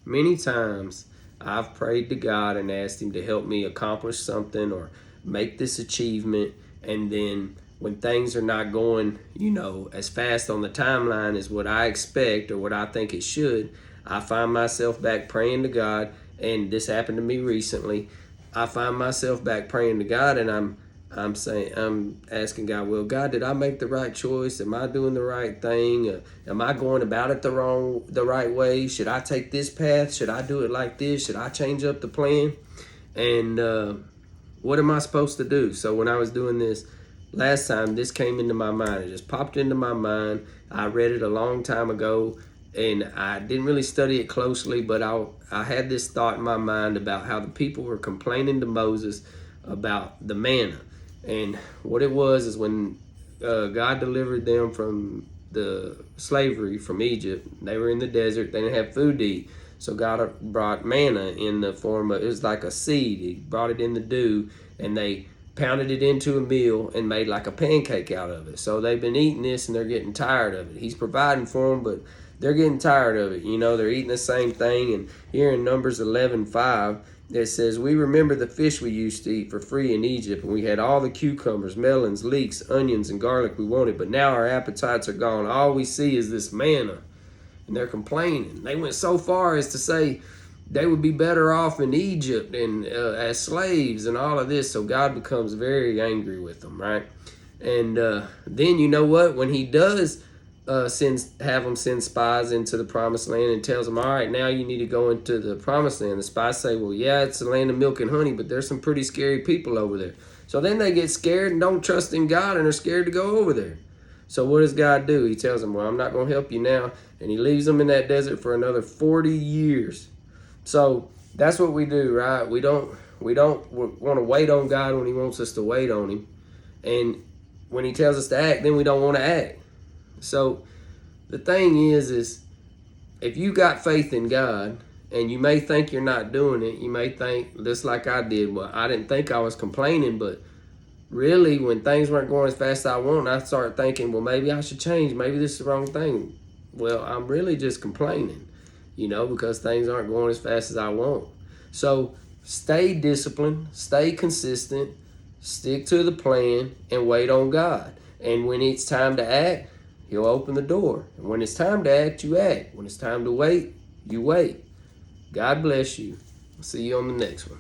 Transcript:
Many times I've prayed to God and asked Him to help me accomplish something or make this achievement, and then when things are not going, as fast on the timeline as what I expect or what I think it should, I find myself back praying to God, and this happened to me recently. I find myself back praying to God, and I'm asking God, well, God, did I make the right choice? Am I doing the right thing? Am I going about it the right way? Should I take this path? Should I do it like this? Should I change up the plan? And what am I supposed to do? So when I was doing this last time, this came into my mind. It just popped into my mind. I read it a long time ago, and I didn't really study it closely, but I had this thought in my mind about how the people were complaining to Moses about the manna. And what it was is when God delivered them from the slavery from Egypt, they were in the desert, they didn't have food to eat. So God brought manna in the form of, it was like a seed. He brought it in the dew, and they pounded it into a meal and made like a pancake out of it. So they've been eating this and they're getting tired of it. He's providing for them, but they're getting tired of it. They're eating the same thing. And here in Numbers 11:5, it says, we remember the fish we used to eat for free in Egypt, and we had all the cucumbers, melons, leeks, onions, and garlic we wanted, but now our appetites are gone. All we see is this manna. And they're complaining. They went so far as to say they would be better off in Egypt and as slaves and all of this. So God becomes very angry with them, right? And then you know what? When He does have them send spies into the promised land and tells them, all right, now you need to go into the promised land. The spies say, well, yeah, it's a land of milk and honey, but there's some pretty scary people over there. So then they get scared and don't trust in God and are scared to go over there. So what does God do? He tells them, well, I'm not going to help you now. And He leaves them in that desert for another 40 years. So that's what we do, right? We don't want to wait on God when He wants us to wait on Him. And when He tells us to act, then we don't want to act. So the thing is if you got faith in God, and you may think you're not doing it, you may think, just like I did, well, I didn't think I was complaining, but really, when things weren't going as fast as I want, I started thinking, well, maybe I should change. Maybe this is the wrong thing. Well, I'm really just complaining, because things aren't going as fast as I want. So stay disciplined, stay consistent, stick to the plan, and wait on God. And when it's time to act, He'll open the door. And when it's time to act, you act. When it's time to wait, you wait. God bless you. I'll see you on the next one.